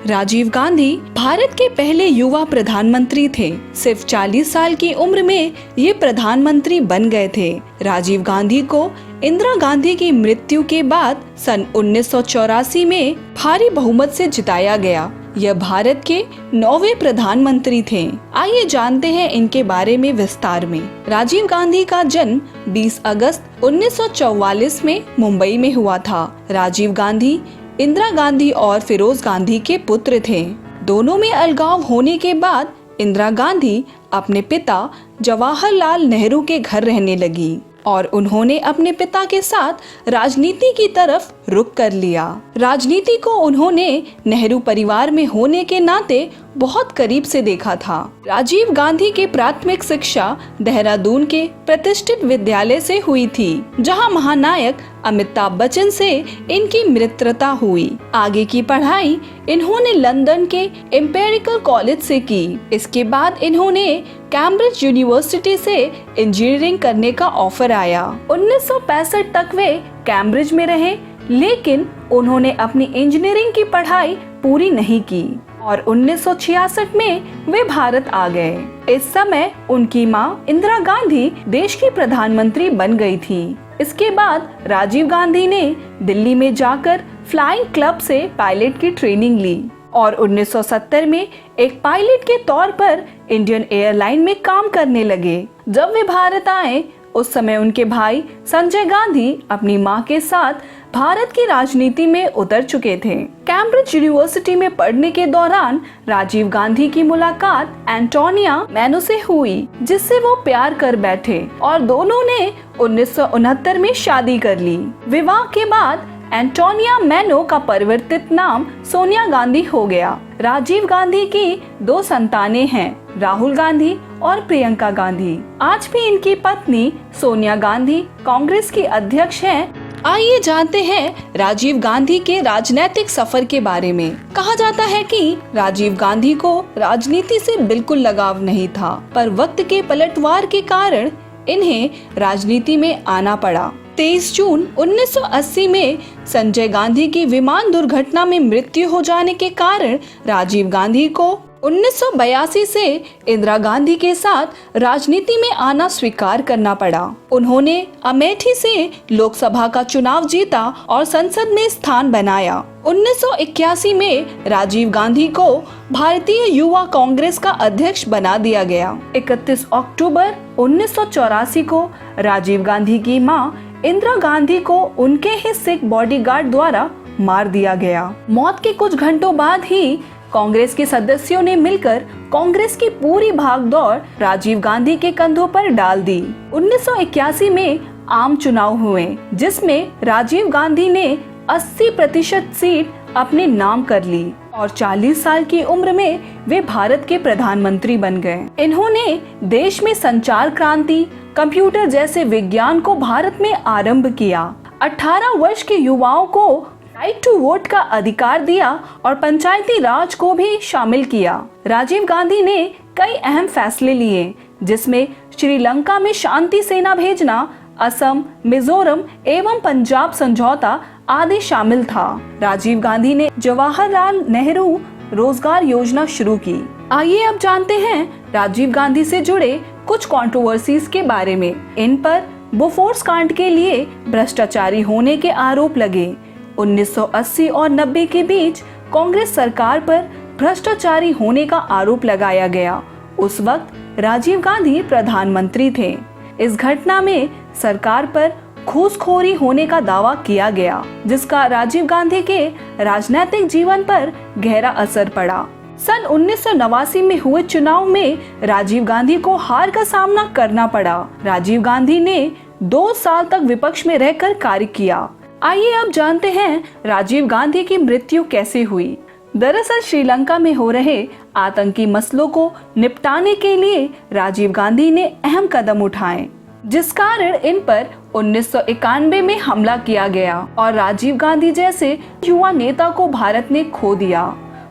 राजीव गांधी भारत के पहले युवा प्रधानमंत्री थे। सिर्फ 40 साल की उम्र में ये प्रधानमंत्री बन गए थे। राजीव गांधी को इंदिरा गांधी की मृत्यु के बाद सन 1984 में भारी बहुमत से जिताया गया। यह भारत के 9वें प्रधानमंत्री थे। आइए जानते हैं इनके बारे में विस्तार में। राजीव गांधी का जन्म 20 अगस्त 1944 में मुंबई में हुआ था। राजीव गांधी इंदिरा गांधी और फिरोज गांधी के पुत्र थे। दोनों में अलगाव होने के बाद इंदिरा गांधी अपने पिता जवाहरलाल नेहरू के घर रहने लगी और उन्होंने अपने पिता के साथ राजनीति की तरफ रुख कर लिया। राजनीति को उन्होंने नेहरू परिवार में होने के नाते बहुत करीब से देखा था। राजीव गांधी की प्राथमिक शिक्षा देहरादून के प्रतिष्ठित विद्यालय से हुई थी, जहां महानायक अमिताभ बच्चन से इनकी मित्रता हुई। आगे की पढ़ाई इन्होंने लंदन के एम्पेरिकल कॉलेज से की। इसके बाद इन्होंने कैम्ब्रिज यूनिवर्सिटी से इंजीनियरिंग करने का ऑफर आया। 1965 तक वे कैम्ब्रिज में रहे, लेकिन उन्होंने अपनी इंजीनियरिंग की पढ़ाई पूरी नहीं की और 1966 में वे भारत आ गए। इस समय उनकी मां इंदिरा गांधी देश की प्रधानमंत्री बन गई थी। इसके बाद राजीव गांधी ने दिल्ली में जाकर फ्लाइंग क्लब से पायलट की ट्रेनिंग ली और 1970 में एक पायलट के तौर पर इंडियन एयरलाइन में काम करने लगे। जब वे भारत आए उस समय उनके भाई संजय गांधी अपनी मां के साथ भारत की राजनीति में उतर चुके थे। कैम्ब्रिज यूनिवर्सिटी में पढ़ने के दौरान राजीव गांधी की मुलाकात एंटोनिया मैनो से हुई, जिससे वो प्यार कर बैठे और दोनों ने 1969 में शादी कर ली। विवाह के बाद एंटोनिया मैनो का परिवर्तित नाम सोनिया गांधी हो गया। राजीव गांधी की 2 संतानें हैं, राहुल गांधी और प्रियंका गांधी। आज भी इनकी पत्नी सोनिया गांधी कांग्रेस की अध्यक्ष हैं। आइए जानते हैं राजीव गांधी के राजनीतिक सफर के बारे में। कहा जाता है कि राजीव गांधी को राजनीति से बिल्कुल लगाव नहीं था, पर वक्त के पलटवार के कारण इन्हें राजनीति में आना पड़ा। 23 जून 1980 में संजय गांधी की विमान दुर्घटना में मृत्यु हो जाने के कारण राजीव गांधी को 1982 से इंदिरा गांधी के साथ राजनीति में आना स्वीकार करना पड़ा। उन्होंने अमेठी से लोकसभा का चुनाव जीता और संसद में स्थान बनाया। 1981 में राजीव गांधी को भारतीय युवा कांग्रेस का अध्यक्ष बना दिया गया। 31 अक्टूबर 1984 को राजीव गांधी की मां इंदिरा गांधी को उनके ही सिख बॉडीगार्ड द्वारा मार दिया गया। मौत के कुछ घंटों बाद ही कांग्रेस के सदस्यों ने मिलकर कांग्रेस की पूरी भागदौड़ राजीव गांधी के कंधों पर डाल दी। 1981 में आम चुनाव हुए, जिसमें राजीव गांधी ने 80% सीट अपने नाम कर ली और 40 साल की उम्र में वे भारत के प्रधानमंत्री बन गए। इन्होंने देश में संचार क्रांति, कंप्यूटर जैसे विज्ञान को भारत में आरंभ किया। 18 वर्ष के युवाओं को राइट टू वोट का अधिकार दिया और पंचायती राज को भी शामिल किया। राजीव गांधी ने कई अहम फैसले लिए, जिसमें श्रीलंका में शांति सेना भेजना, असम, मिजोरम एवं पंजाब समझौता आदि शामिल था। राजीव गांधी ने जवाहरलाल नेहरू रोजगार योजना शुरू की। आइए अब जानते हैं राजीव गांधी से जुड़े कुछ कंट्रोवर्सीज के बारे में। इन पर बोफोर्स कांड के लिए भ्रष्टाचारी होने के आरोप लगे। 1980 और 90 के बीच कांग्रेस सरकार पर भ्रष्टाचारी होने का आरोप लगाया गया। उस वक्त राजीव गांधी प्रधानमंत्री थे। इस घटना में सरकार पर घूसखोरी होने का दावा किया गया, जिसका राजीव गांधी के राजनीतिक जीवन पर गहरा असर पड़ा। सन 1989 में हुए चुनाव में राजीव गांधी को हार का सामना करना पड़ा। राजीव गांधी ने 2 साल तक विपक्ष में रहकर कार्य किया। आइए अब जानते हैं राजीव गांधी की मृत्यु कैसे हुई। दरअसल श्रीलंका में हो रहे आतंकी मसलों को निपटाने के लिए राजीव गांधी ने अहम कदम उठाए, जिस कारण इन पर 1991 में हमला किया गया और राजीव गांधी जैसे युवा नेता को भारत ने खो दिया।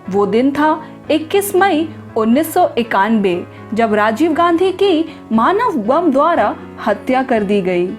वो दिन था 21 मई 1991, जब राजीव गांधी की मानव बम द्वारा हत्या कर दी गई।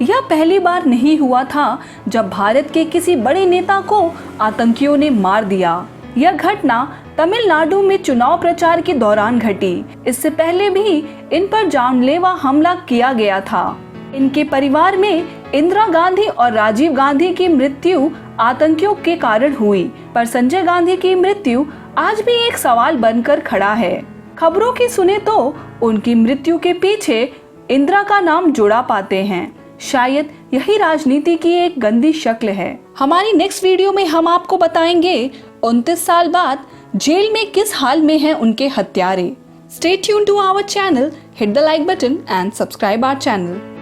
यह पहली बार नहीं हुआ था जब भारत के किसी बड़े नेता को आतंकियों ने मार दिया। यह घटना तमिलनाडु में चुनाव प्रचार के दौरान घटी। इससे पहले भी इन पर जानलेवा हमला किया गया था। इनके परिवार में इंदिरा गांधी और राजीव गांधी की मृत्यु आतंकियों के कारण हुई, पर संजय गांधी की मृत्यु आज भी एक सवाल बनकर खड़ा है। खबरों की सुने तो उनकी मृत्यु के पीछे इंदिरा का नाम जुड़ा पाते हैं। शायद यही राजनीति की एक गंदी शक्ल है। हमारी नेक्स्ट वीडियो में हम आपको बताएंगे 29 साल बाद जेल में किस हाल में हैं उनके हत्यारे। Stay tuned to our channel, hit the like button and subscribe our channel.